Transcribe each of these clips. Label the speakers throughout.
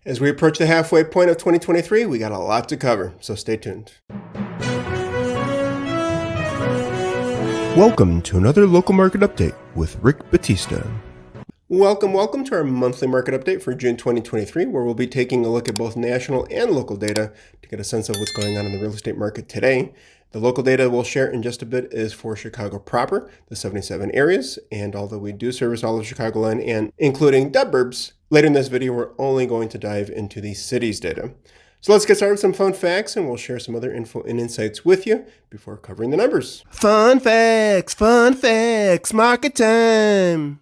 Speaker 1: As we approach the halfway point of 2023, we got a lot to cover, so stay tuned. Welcome to another local market update with Rick Batista. Welcome to our monthly market update for June 2023, where we'll be taking a look at both national and local data to get a sense of what's going on in the real estate market today. The local data we'll share in just a bit is for Chicago proper, the 77 areas, and although we do service all of Chicagoland and including the Burbs, later in this video we're only going to dive into the city's data. So let's get started with some fun facts, and we'll share some other info and insights with you before covering the numbers. Fun facts, market time!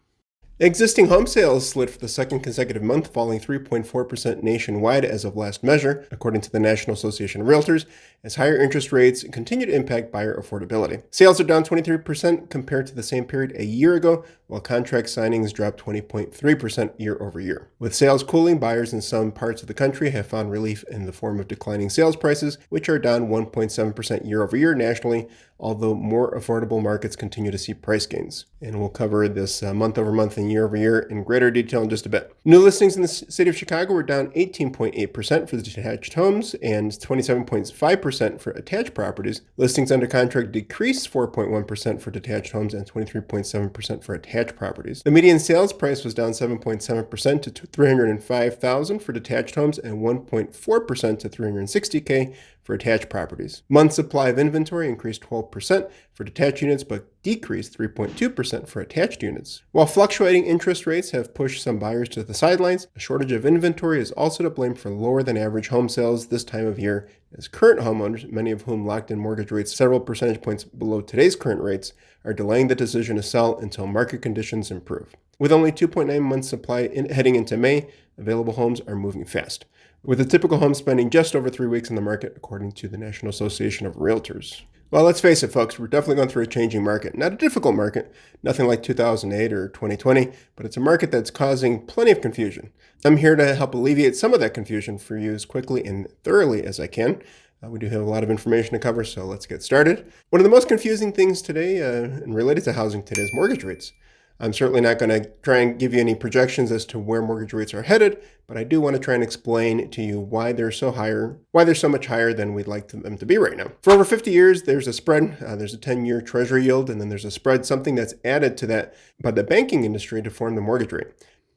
Speaker 1: Existing home sales slid for the second consecutive month, falling 3.4% nationwide as of last measure, according to the National Association of Realtors, as higher interest rates continue to impact buyer affordability. Sales are down 23% compared to the same period a year ago, while contract signings dropped 20.3% year over year. With sales cooling, buyers in some parts of the country have found relief in the form of declining sales prices, which are down 1.7% year over year nationally, although more affordable markets continue to see price gains. And we'll cover this month over month and year over year in greater detail in just a bit. New listings in the city of Chicago were down 18.8% for the detached homes and 27.5% for attached properties. Listings under contract decreased 4.1% for detached homes and 23.7% for attached properties. The median sales price was down 7.7% to $305,000 for detached homes and 1.4% to $360K for attached properties. Month supply of inventory increased 12% for detached units, but decreased 3.2% for attached units. While fluctuating interest rates have pushed some buyers to the sidelines, a shortage of inventory is also to blame for lower than average home sales this time of year, as current homeowners, many of whom locked in mortgage rates several percentage points below today's current rates, are delaying the decision to sell until market conditions improve. With only 2.9 months supply heading into May, available homes are moving fast, with a typical home spending just over 3 weeks in the market, according to the National Association of Realtors. Well, let's face it, folks, we're definitely going through a changing market. Not a difficult market, nothing like 2008 or 2020, but it's a market that's causing plenty of confusion. I'm here to help alleviate some of that confusion for you as quickly and thoroughly as I can. We do have a lot of information to cover, so let's get started. One of the most confusing things today and related to housing today is mortgage rates. I'm certainly not going to try and give you any projections as to where mortgage rates are headed, but I do want to try and explain to you why they're so much higher than we'd like them to be right now. For over 50 years, there's a spread. There's a 10-year treasury yield, and then there's a spread, something that's added to that by the banking industry to form the mortgage rate.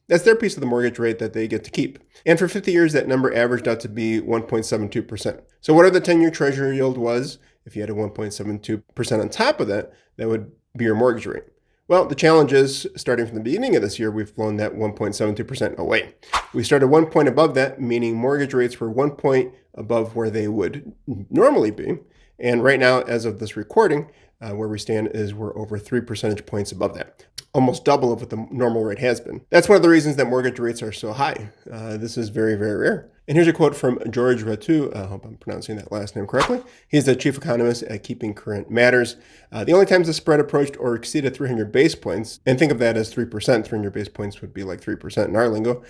Speaker 1: That's their piece of the mortgage rate that they get to keep. And for 50 years, that number averaged out to be 1.72%. So whatever the 10-year treasury yield was, if you had a 1.72% on top of that, that would be your mortgage rate. Well, the challenge is, starting from the beginning of this year, we've blown that 1.72% away. We started 1 point above that, meaning mortgage rates were 1 point above where they would normally be. And right now, as of this recording, where we stand is we're over 3 percentage points above that. Almost double of what the normal rate has been. That's one of the reasons that mortgage rates are so high. This is very, very rare. And here's a quote from George Ratu. I hope I'm pronouncing that last name correctly. He's the chief economist at Keeping Current Matters. The only times the spread approached or exceeded 300 base points, and think of that as 3%, 300 base points would be like 3% in our lingo,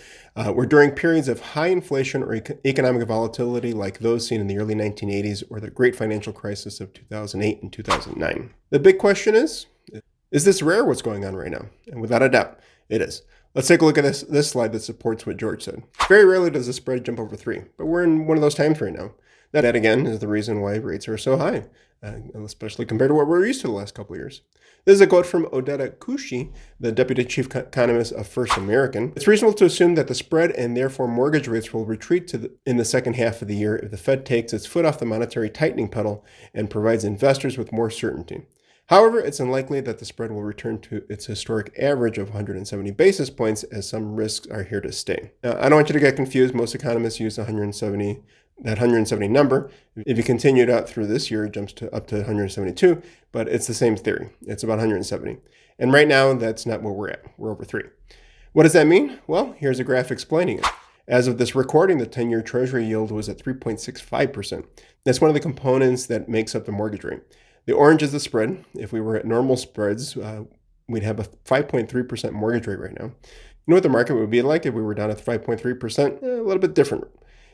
Speaker 1: were during periods of high inflation or economic volatility like those seen in the early 1980s or the great financial crisis of 2008 and 2009. The big question is this rare what's going on right now? And without a doubt, it is. Let's take a look at this slide that supports what George said. Very rarely does the spread jump over 3, but we're in one of those times right now. That again, is the reason why rates are so high, especially compared to what we're used to the last couple of years. This is a quote from Odetta Kushi, the deputy chief economist of First American. It's reasonable to assume that the spread and therefore mortgage rates will retreat in the second half of the year if the Fed takes its foot off the monetary tightening pedal and provides investors with more certainty. However, it's unlikely that the spread will return to its historic average of 170 basis points, as some risks are here to stay. Now, I don't want you to get confused. Most economists use that 170 number. If you continue it out through this year, it jumps up to 172, but it's the same theory. It's about 170. And right now, that's not where we're at. We're over 3. What does that mean? Well, here's a graph explaining it. As of this recording, the 10-year treasury yield was at 3.65%. That's one of the components that makes up the mortgage rate. The orange is the spread. If we were at normal spreads, we'd have a 5.3% mortgage rate right now. You know what the market would be like if we were down at 5.3%? A little bit different.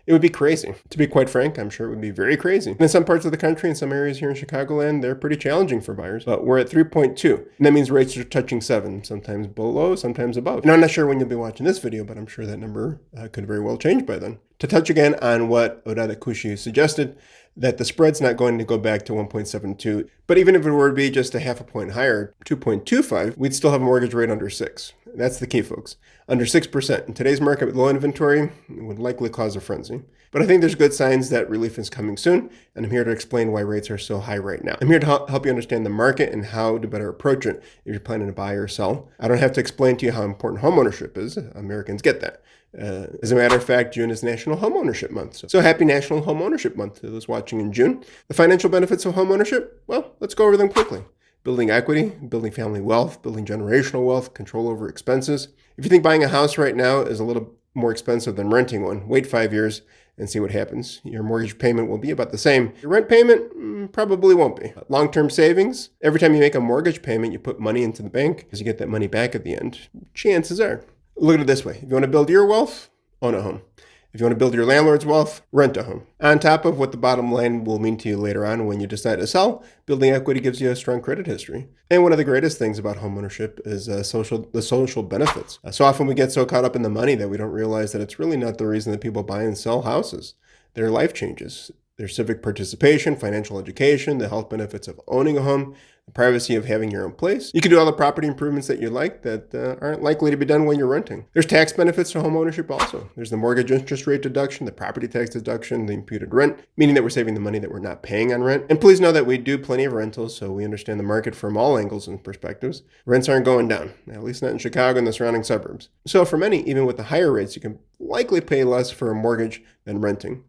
Speaker 1: It would be crazy. To be quite frank, I'm sure it would be very crazy. And in some parts of the country, in some areas here in Chicagoland, they're pretty challenging for buyers. But we're at 3.2. And that means rates are touching 7, sometimes below, sometimes above. And I'm not sure when you'll be watching this video, but I'm sure that number could very well change by then. To touch again on what Odada Kushi suggested, that the spread's not going to go back to 1.72. But even if it were to be just a half a point higher, 2.25, we'd still have a mortgage rate under 6. That's the key, folks. Under 6%. In today's market with low inventory, it would likely cause a frenzy. But I think there's good signs that relief is coming soon, and I'm here to explain why rates are so high right now. I'm here to help you understand the market and how to better approach it if you're planning to buy or sell. I don't have to explain to you how important homeownership is. Americans get that. As a matter of fact, June is National Homeownership Month. So happy National Homeownership Month to those watching in June. The financial benefits of homeownership, well, let's go over them quickly. Building equity, building family wealth, building generational wealth, control over expenses. If you think buying a house right now is a little more expensive than renting one, wait 5 years and see what happens. Your mortgage payment will be about the same. Your rent payment probably won't be. Long-term savings, every time you make a mortgage payment, you put money into the bank because you get that money back at the end. Chances are. Look at it this way. If you want to build your wealth, own a home. If you want to build your landlord's wealth, rent a home. On top of what the bottom line will mean to you later on when you decide to sell, building equity gives you a strong credit history. And one of the greatest things about homeownership is the social benefits. So often we get so caught up in the money that we don't realize that it's really not the reason that people buy and sell houses. Their life changes. Their civic participation, financial education, the health benefits of owning a home, the privacy of having your own place. You can do all the property improvements that you like that aren't likely to be done when you're renting. There's tax benefits to homeownership also. There's the mortgage interest rate deduction, the property tax deduction, the imputed rent, meaning that we're saving the money that we're not paying on rent. And please know that we do plenty of rentals, so we understand the market from all angles and perspectives. Rents aren't going down, at least not in Chicago and the surrounding suburbs. So for many, even with the higher rates, you can likely pay less for a mortgage than renting.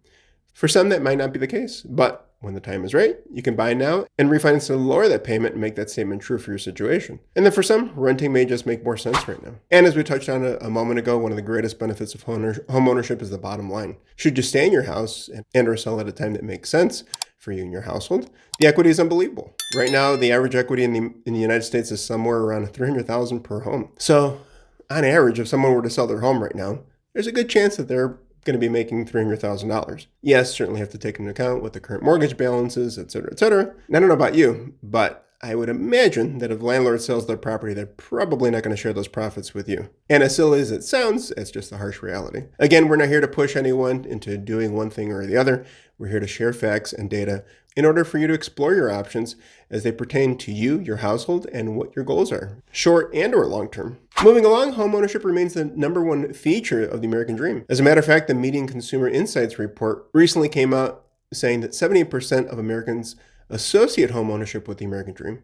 Speaker 1: For some, that might not be the case, but when the time is right, you can buy now and refinance to lower that payment and make that statement true for your situation. And then for some, renting may just make more sense right now. And as we touched on a moment ago, one of the greatest benefits of homeownership is the bottom line. Should you stay in your house and or sell at a time that makes sense for you and your household, the equity is unbelievable. Right now, the average equity in the United States is somewhere around $300,000 per home. So on average, if someone were to sell their home right now, there's a good chance that they're going to be making $300,000. Yes, certainly have to take into account what the current mortgage balance is, et cetera, et cetera. And I don't know about you, but I would imagine that if a landlord sells their property, they're probably not going to share those profits with you. And as silly as it sounds, it's just the harsh reality. Again, we're not here to push anyone into doing one thing or the other. We're here to share facts and data in order for you to explore your options as they pertain to you, your household, and what your goals are, short and or long term. Moving along, homeownership remains the #1 feature of the American dream. As a matter of fact, the Median Consumer Insights report recently came out saying that 78% of Americans associate homeownership with the American dream.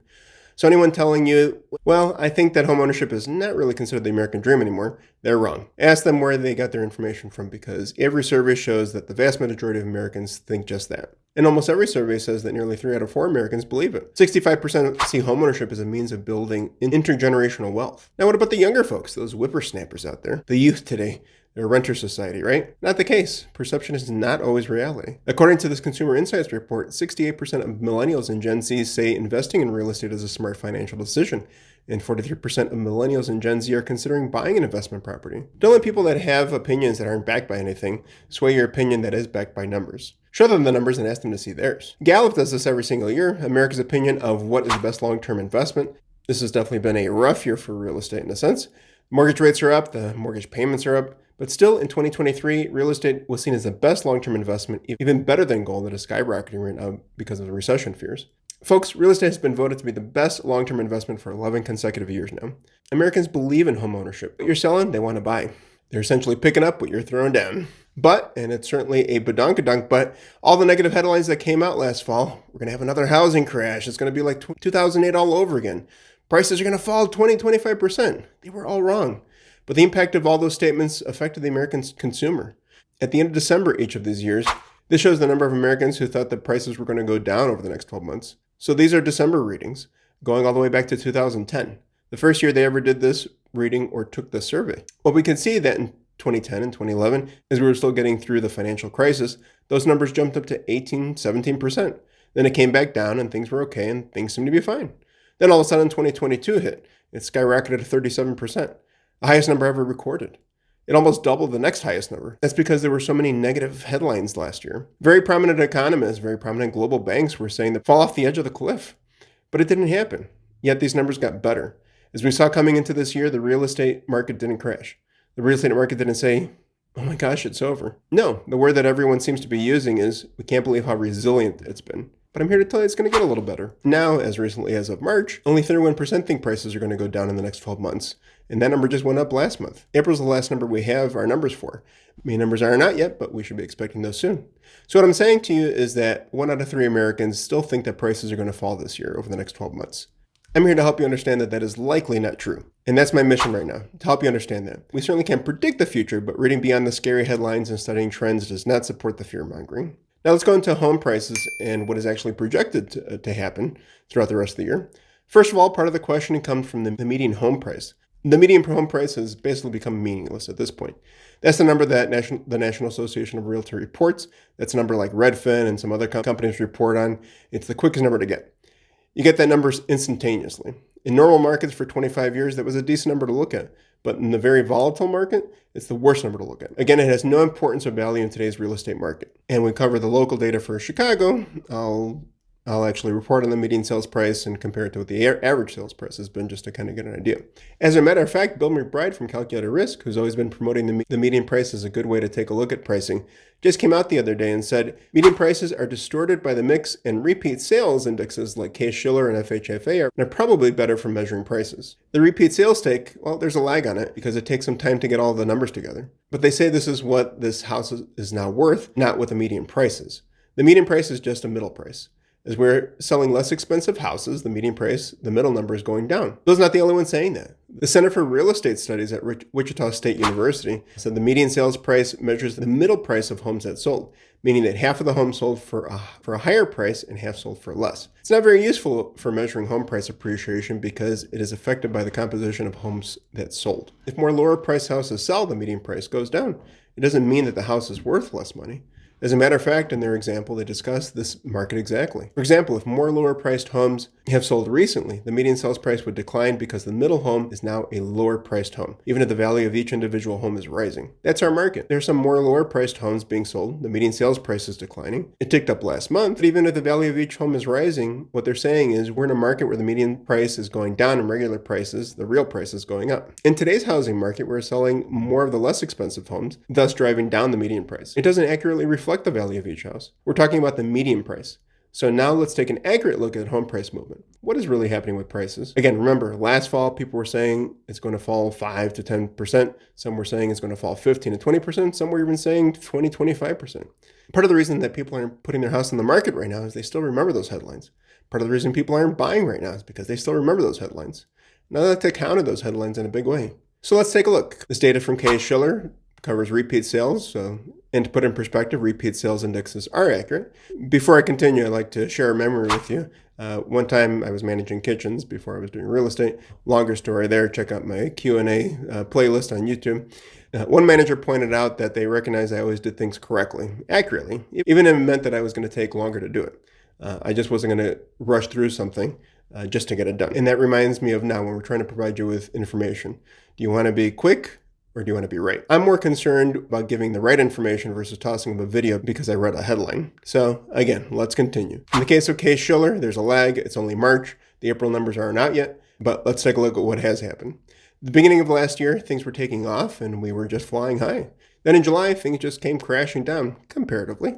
Speaker 1: So anyone telling you, well, I think that homeownership is not really considered the American dream anymore, they're wrong. Ask them where they got their information from, because every survey shows that the vast majority of Americans think just that. And almost every survey says that nearly 3 out of 4 Americans believe it. 65% see homeownership as a means of building intergenerational wealth. Now, what about the younger folks, those whippersnappers out there, the youth today? They're a renter society, right? Not the case. Perception is not always reality. According to this Consumer Insights report, 68% of millennials and Gen Z say investing in real estate is a smart financial decision. And 43% of millennials and Gen Z are considering buying an investment property. Don't let people that have opinions that aren't backed by anything sway your opinion that is backed by numbers. Show them the numbers and ask them to see theirs. Gallup does this every single year, America's opinion of what is the best long-term investment. This has definitely been a rough year for real estate in a sense. Mortgage rates are up, the mortgage payments are up, but still in 2023, real estate was seen as the best long-term investment, even better than gold that is skyrocketing right now because of the recession fears. Folks, real estate has been voted to be the best long-term investment for 11 consecutive years now. Americans believe in home ownership. What you're selling, they want to buy. They're essentially picking up what you're throwing down. But, and it's certainly a badonkadunk, but all the negative headlines that came out last fall, we're going to have another housing crash. It's going to be like 2008 all over again. Prices are going to fall 20-25%. They were all wrong. But the impact of all those statements affected the American consumer. At the end of December each of these years, this shows the number of Americans who thought that prices were going to go down over the next 12 months. So these are December readings, going all the way back to 2010, the first year they ever did this reading or took the survey. Well, we can see that in 2010 and 2011, as we were still getting through the financial crisis, those numbers jumped up to 18-17%. Then it came back down and things were okay and things seemed to be fine. Then all of a sudden 2022 hit. It skyrocketed to 37%, the highest number ever recorded. It almost doubled the next highest number. That's because there were so many negative headlines last year. Very prominent economists, very prominent global banks were saying that fall off the edge of the cliff. But it didn't happen. Yet these numbers got better. As we saw coming into this year, the real estate market didn't crash. The real estate market didn't say, oh my gosh, it's over. No, the word that everyone seems to be using is, we can't believe how resilient it's been. But I'm here to tell you it's going to get a little better. Now, as recently as of March, only 31% think prices are going to go down in the next 12 months. And that number just went up last month. April's the last number we have our numbers for. Main numbers aren't out yet, but we should be expecting those soon. So what I'm saying to you is that 1 out of 3 Americans still think that prices are going to fall this year over the next 12 months. I'm here to help you understand that that is likely not true. And that's my mission right now, to help you understand that. We certainly can't predict the future, but reading beyond the scary headlines and studying trends does not support the fear-mongering. Now let's go into home prices and what is actually projected to happen throughout the rest of the year. First of all, part of the questioning comes from the median home price. The median home price has basically become meaningless at this point. That's the number that the National Association of Realtor reports. That's a number like Redfin and some other companies report on. It's the quickest number to get. You get that number instantaneously. In normal markets for 25 years, that was a decent number to look at. But in the very volatile market, it's the worst number to look at. Again, it has no importance or value in today's real estate market. And we cover the local data for Chicago. I'll actually report on the median sales price and compare it to what the average sales price has been, just to kind of get an idea. As a matter of fact, Bill McBride from Calculated Risk, who's always been promoting the median price as a good way to take a look at pricing, just came out the other day and said median prices are distorted by the mix, and repeat sales indexes like Case-Shiller and FHFA are probably better for measuring prices. The repeat sales take, well, there's a lag on it because it takes some time to get all the numbers together. But they say this is what this house is now worth, not what the median price is. The median price is just a middle price. As we're selling less expensive houses, the median price, the middle number, is going down. Bill's not the only one saying that. The Center for Real Estate Studies at Wichita State University said the median sales price measures the middle price of homes that sold, meaning that half of the homes sold for a higher price and half sold for less. It's not very useful for measuring home price appreciation because it is affected by the composition of homes that sold. If more lower priced houses sell, the median price goes down. It doesn't mean that the house is worth less money. As a matter of fact, in their example, they discuss this market exactly. For example, if more lower-priced homes have sold recently, the median sales price would decline because the middle home is now a lower-priced home, even if the value of each individual home is rising. That's our market. There are some more lower-priced homes being sold. The median sales price is declining. It ticked up last month, but even if the value of each home is rising, what they're saying is we're in a market where the median price is going down and regular prices, the real price, is going up. In today's housing market, we're selling more of the less expensive homes, thus driving down the median price. It doesn't accurately reflect the value of each house. We're talking about the median price. So now let's take an accurate look at home price movement. What is really happening with prices? Again, remember, last fall, people were saying it's going to fall 5 to 10%. Some were saying it's going to fall 15 to 20%. Some were even saying 20, 25%. Part of the reason that people aren't putting their house on the market right now is they still remember those headlines. Part of the reason people aren't buying right now is because they still remember those headlines. Now that they counted those headlines in a big way. So let's take a look. This data from Case-Shiller covers repeat sales. And to put in perspective, repeat sales indexes are accurate. Before I continue, I'd like to share a memory with you. One time I was managing kitchens before I was doing real estate. Longer story there. Check out my Q&A playlist on YouTube. One manager pointed out that they recognized I always did things correctly, accurately, even if it meant that I was going to take longer to do it. I just wasn't going to rush through something just to get it done. And that reminds me of now when we're trying to provide you with information. Do you want to be quick? Or do you want to be right? I'm more concerned about giving the right information versus tossing up a video because I read a headline. So again, let's continue. In the case of Case-Shiller, there's a lag. It's only March. The April numbers aren't out yet, but let's take a look at what has happened. The beginning of last year, things were taking off and we were just flying high. Then in July, things just came crashing down comparatively.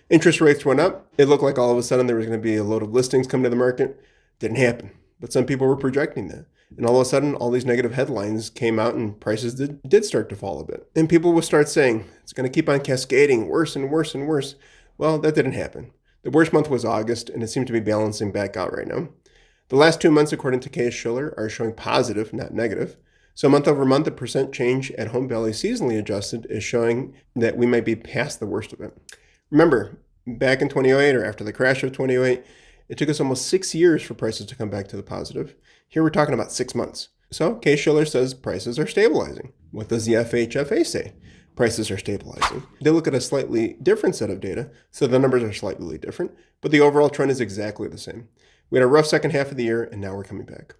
Speaker 1: Interest rates went up. It looked like all of a sudden there was going to be a load of listings come to the market. Didn't happen, but some people were projecting that. And all of a sudden, all these negative headlines came out and prices did start to fall a bit. And people will start saying, it's going to keep on cascading worse and worse and worse. Well, that didn't happen. The worst month was August, and it seemed to be balancing back out right now. The last 2 months, according to Case-Shiller, are showing positive, not negative. So month over month, the percent change at home value seasonally adjusted is showing that we might be past the worst of it. Remember, back in 2008 or after the crash of 2008, it took us almost 6 years for prices to come back to the positive. Here we're talking about 6 months. So Case-Shiller says prices are stabilizing. What does the FHFA say? Prices are stabilizing. They look at a slightly different set of data, so the numbers are slightly different, but the overall trend is exactly the same. We had a rough second half of the year, and now we're coming back.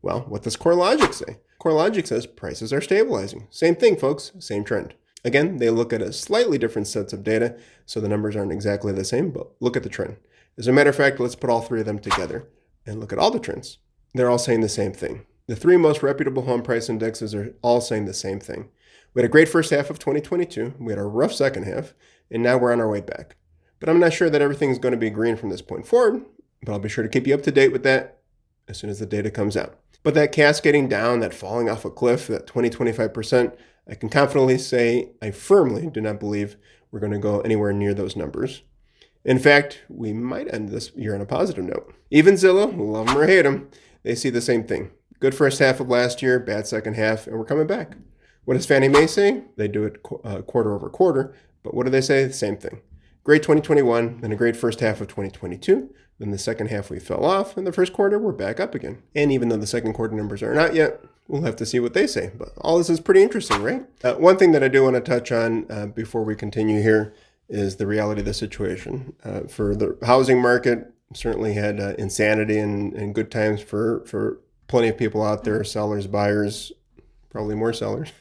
Speaker 1: Well, what does CoreLogic say? CoreLogic says prices are stabilizing. Same thing, folks, same trend. Again, they look at a slightly different sets of data, so the numbers aren't exactly the same, but look at the trend. As a matter of fact, let's put all three of them together and look at all the trends. They're all saying the same thing. The three most reputable home price indexes are all saying the same thing. We had a great first half of 2022, we had a rough second half, and now we're on our way back. But I'm not sure that everything's going to be green from this point forward, but I'll be sure to keep you up to date with that as soon as the data comes out. But that cascading down, that falling off a cliff, that 20-25%, I can confidently say I firmly do not believe we're going to go anywhere near those numbers. In fact, we might end this year on a positive note. Even Zillow, love them or hate them, they see the same thing. Good first half of last year, bad second half, and we're coming back. What does Fannie Mae say? They do it quarter over quarter, but what do they say? The same thing. Great 2021, then a great first half of 2022. Then the second half we fell off, and the first quarter we're back up again. And even though the second quarter numbers aren't out yet, we'll have to see what they say. But all this is pretty interesting, right? One thing that I do want to touch on before we continue here is the reality of the situation. For the housing market, certainly had insanity and good times for plenty of people out there, sellers, buyers, probably more sellers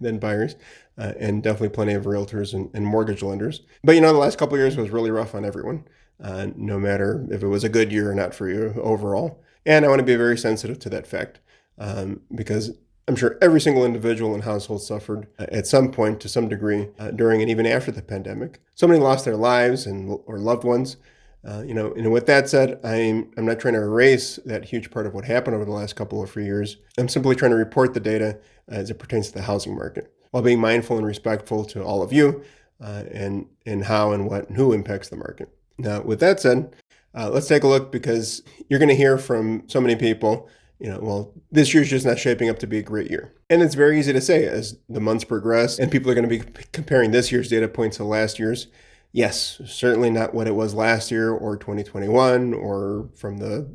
Speaker 1: than buyers, and definitely plenty of realtors and mortgage lenders. But the last couple of years was really rough on everyone, no matter if it was a good year or not for you overall. And I want to be very sensitive to that fact because I'm sure every single individual and household suffered at some point to some degree during and even after the pandemic. So many lost their lives or loved ones. And with that said, I'm not trying to erase that huge part of what happened over the last couple of years. I'm simply trying to report the data as it pertains to the housing market, while being mindful and respectful to all of you and how and what and who impacts the market. Now, with that said, let's take a look, because you're going to hear from so many people, well, this year's just not shaping up to be a great year. And it's very easy to say as the months progress and people are going to be comparing this year's data points to last year's. Yes, certainly not what it was last year or 2021 or from the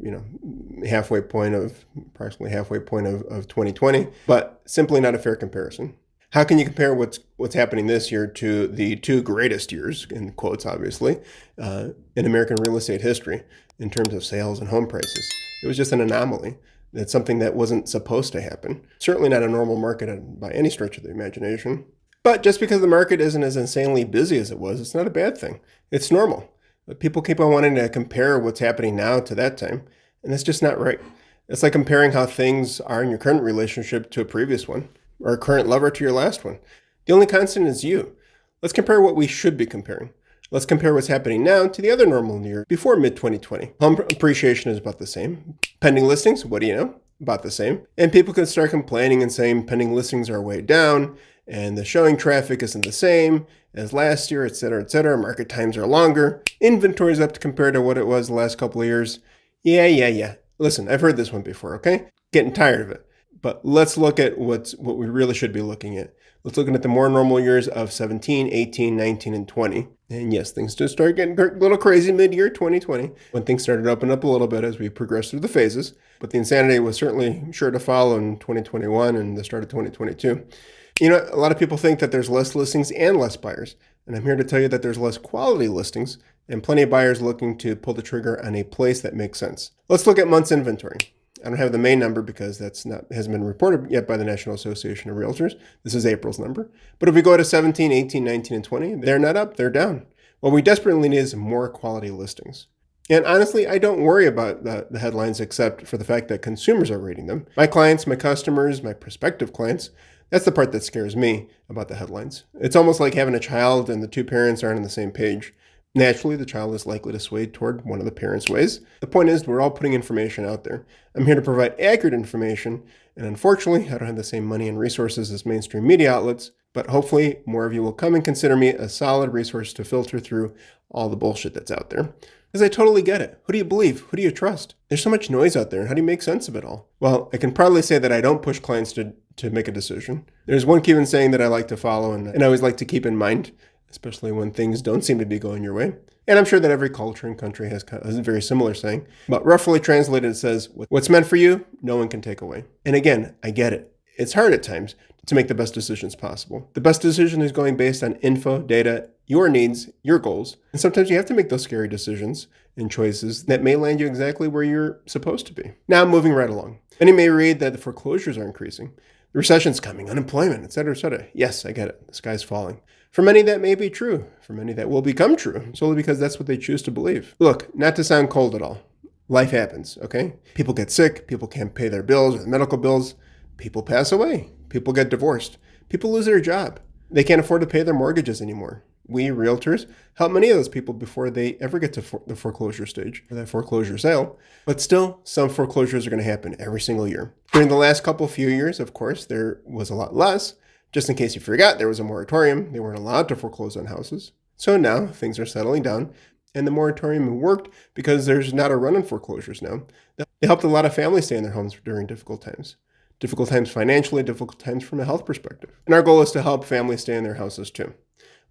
Speaker 1: approximately halfway point of 2020, but simply not a fair comparison. How can you compare what's happening this year to the two greatest years, in quotes obviously, in American real estate history in terms of sales and home prices? It was just an anomaly. That's something that wasn't supposed to happen. Certainly not a normal market by any stretch of the imagination. But just because the market isn't as insanely busy as it was, it's not a bad thing. It's normal. But people keep on wanting to compare what's happening now to that time, and that's just not right. It's like comparing how things are in your current relationship to a previous one, or a current lover to your last one. The only constant is you. Let's compare what we should be comparing. Let's compare what's happening now to the other normal year before mid-2020. Home appreciation is about the same. Pending listings, what do you know? About the same. And people can start complaining and saying pending listings are way down, and the showing traffic isn't the same as last year, et cetera, et cetera. Market times are longer. Inventory's up compared to what it was the last couple of years. Yeah. Listen, I've heard this one before, okay? Getting tired of it. But let's look at what we really should be looking at. Let's look at the more normal years of 17, 18, 19, and 20. And yes, things just started getting a little crazy mid-year 2020 when things started to open up a little bit as we progressed through the phases. But the insanity was certainly sure to follow in 2021 and the start of 2022. A lot of people think that there's less listings and less buyers. And I'm here to tell you that there's less quality listings and plenty of buyers looking to pull the trigger on a place that makes sense. Let's look at months inventory. I don't have the May number because hasn't been reported yet by the National Association of Realtors. This is April's number. But if we go to 17, 18, 19, and 20, they're not up, they're down. What we desperately need is more quality listings. And honestly, I don't worry about the headlines except for the fact that consumers are reading them. My clients, my customers, my prospective clients, that's the part that scares me about the headlines. It's almost like having a child and the two parents aren't on the same page. Naturally, the child is likely to sway toward one of the parents' ways. The point is, we're all putting information out there. I'm here to provide accurate information, and unfortunately, I don't have the same money and resources as mainstream media outlets, but hopefully more of you will come and consider me a solid resource to filter through all the bullshit that's out there. Because I totally get it. Who do you believe? Who do you trust? There's so much noise out there, and how do you make sense of it all? Well, I can proudly say that I don't push clients to make a decision. There's one Cuban saying that I like to follow, and I always like to keep in mind, especially when things don't seem to be going your way. And I'm sure that every culture and country has a very similar saying. But roughly translated, it says, what's meant for you, no one can take away. And again, I get it. it's hard at times to make the best decisions possible. The best decision is going based on info, data, your needs, your goals. And sometimes you have to make those scary decisions and choices that may land you exactly where you're supposed to be. Now, moving right along. Many may read that the foreclosures are increasing. The recession's coming, unemployment, et cetera, et cetera. Yes, I get it. The sky's falling. For many, that may be true. For many, that will become true, solely because that's what they choose to believe. Look, not to sound cold at all. Life happens, okay? People get sick. People can't pay their bills or medical bills. People pass away. People get divorced. People lose their job. They can't afford to pay their mortgages anymore. We, realtors, help many of those people before they ever get to the foreclosure stage or that foreclosure sale. But still, some foreclosures are going to happen every single year. During the last few years, of course, there was a lot less. Just in case you forgot, there was a moratorium. They weren't allowed to foreclose on houses. So now things are settling down. And the moratorium worked because there's not a run on foreclosures now. They helped a lot of families stay in their homes during difficult times. Difficult times financially, difficult times from a health perspective. And our goal is to help families stay in their houses too.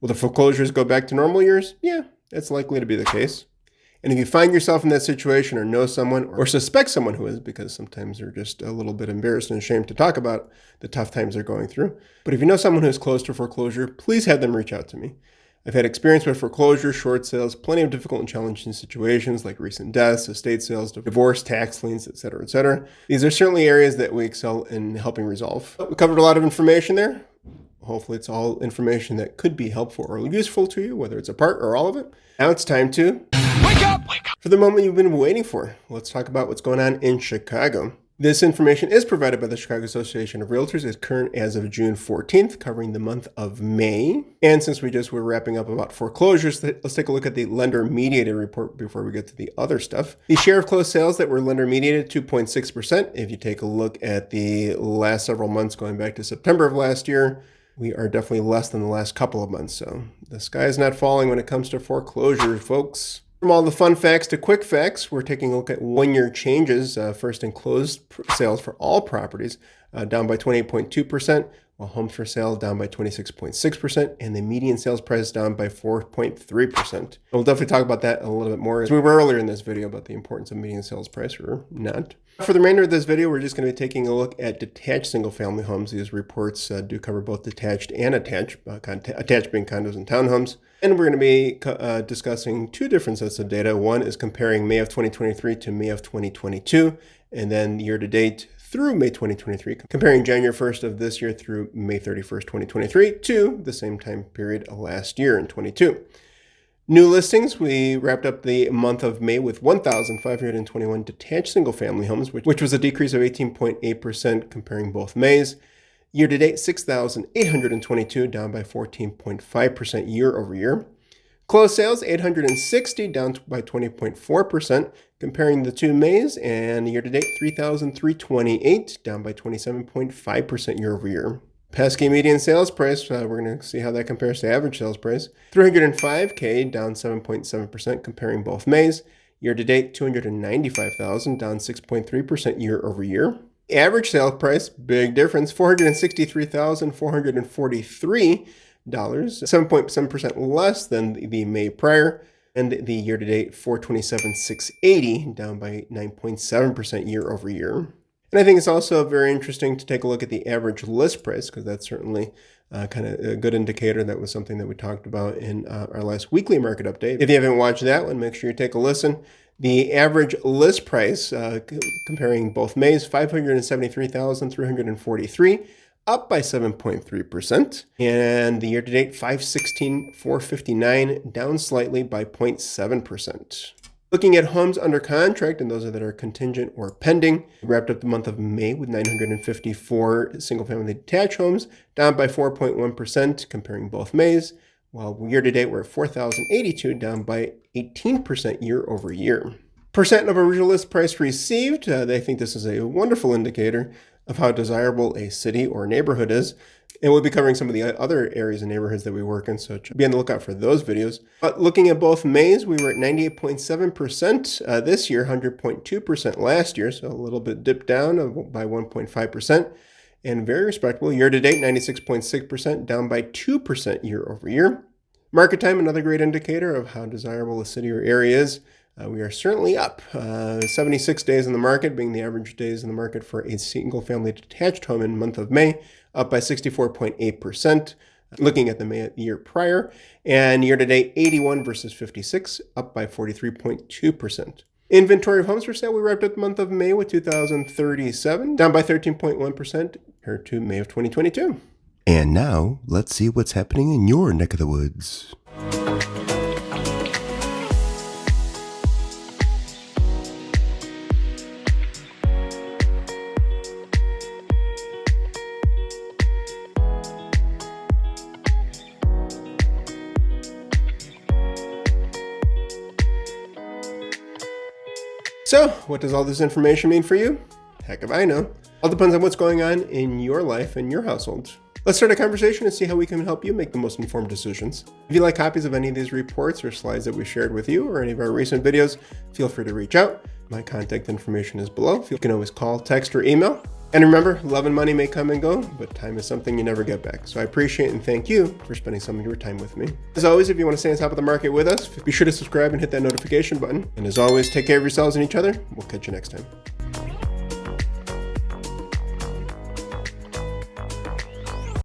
Speaker 1: Will the foreclosures go back to normal years? Yeah, that's likely to be the case. And if you find yourself in that situation or know someone or suspect someone who is, because sometimes they're just a little bit embarrassed and ashamed to talk about the tough times they're going through. But if you know someone who's close to foreclosure, please have them reach out to me. I've had experience with foreclosure, short sales, plenty of difficult and challenging situations like recent deaths, estate sales, divorce, tax liens, et cetera, et cetera. These are certainly areas that we excel in helping resolve. We covered a lot of information there. Hopefully it's all information that could be helpful or useful to you, whether it's a part or all of it. Now it's time to wake up! For the moment you've been waiting for. Let's talk about what's going on in Chicago. This information is provided by the Chicago Association of Realtors. It's current as of June 14th, covering the month of May. And since we just were wrapping up about foreclosures, let's take a look at the lender-mediated report before we get to the other stuff. The share of closed sales that were lender-mediated, 2.6%. If you take a look at the last several months going back to September of last year, we are definitely less than the last couple of months. So the sky is not falling when it comes to foreclosures, folks. From all the fun facts to quick facts, we're taking a look at one-year changes, first in closed sales for all properties, down by 28.2%, while homes for sale down by 26.6%, and the median sales price down by 4.3%. We'll definitely talk about that a little bit more, as we were earlier in this video about the importance of median sales price or not. For the remainder of this video, we're just going to be taking a look at detached single-family homes. These reports do cover both detached and attached, attached being condos and townhomes. And we're going to be discussing two different sets of data. One is comparing May of 2023 to May of 2022, and then year-to-date through May 2023, comparing January 1st of this year through May 31st, 2023 to the same time period last year in 22. New listings, we wrapped up the month of May with 1,521 detached single-family homes, which was a decrease of 18.8% comparing both Mays. Year-to-date, 6,822, down by 14.5% year over year. Closed sales, 860, down by 20.4%, comparing the two Mays, and year-to-date, 3,328, down by 27.5% year over year. Pesky median sales price, we're going to see how that compares to average sales price. $305K, down 7.7%, comparing both Mays. Year-to-date, $295,000, down 6.3% year over year. Average sale price, big difference, $463,443, 7.7% less than the May prior, and the year-to-date $427,680, down by 9.7% year over year. And I think it's also very interesting to take a look at the average list price, because that's certainly kind of a good indicator. That was something that we talked about in our last weekly market update. If you haven't watched that one, make sure you take a listen. The average list price, comparing both Mays, $573,343, up by 7.3%. And the year-to-date, $516,459, down slightly by 0.7%. Looking at homes under contract, and those that are contingent or pending, we wrapped up the month of May with 954 single-family detached homes, down by 4.1%, comparing both Mays, while year-to-date we're at 4,082, down by 18% year over year. Percent of original list price received, they think this is a wonderful indicator of how desirable a city or neighborhood is. And we'll be covering some of the other areas and neighborhoods that we work in, so be on the lookout for those videos. But looking at both Mays, we were at 98.7% this year, 100.2% last year, so a little bit dipped down by 1.5%. And very respectable. Year-to-date, 96.6%, down by 2% year over year. Market time, another great indicator of how desirable a city or area is. We are certainly up. 76 days in the market, being the average days in the market for a single-family detached home in the month of May, up by 64.8%. Looking at the year prior, and year-to-date 81 versus 56, up by 43.2%. Inventory of homes for sale, we wrapped up the month of May with 2,037, down by 13.1% compared to May of 2022. And now, let's see what's happening in your neck of the woods. So, what does all this information mean for you? Heck if I know. All depends on what's going on in your life and your household. Let's start a conversation and see how we can help you make the most informed decisions. If you'd like copies of any of these reports or slides that we shared with you or any of our recent videos, feel free to reach out. My contact information is below. You can always call, text, or email. And remember, love and money may come and go, but time is something you never get back. So I appreciate and thank you for spending some of your time with me. As always, if you want to stay on top of the market with us, be sure to subscribe and hit that notification button. And as always, take care of yourselves and each other. We'll catch you next time.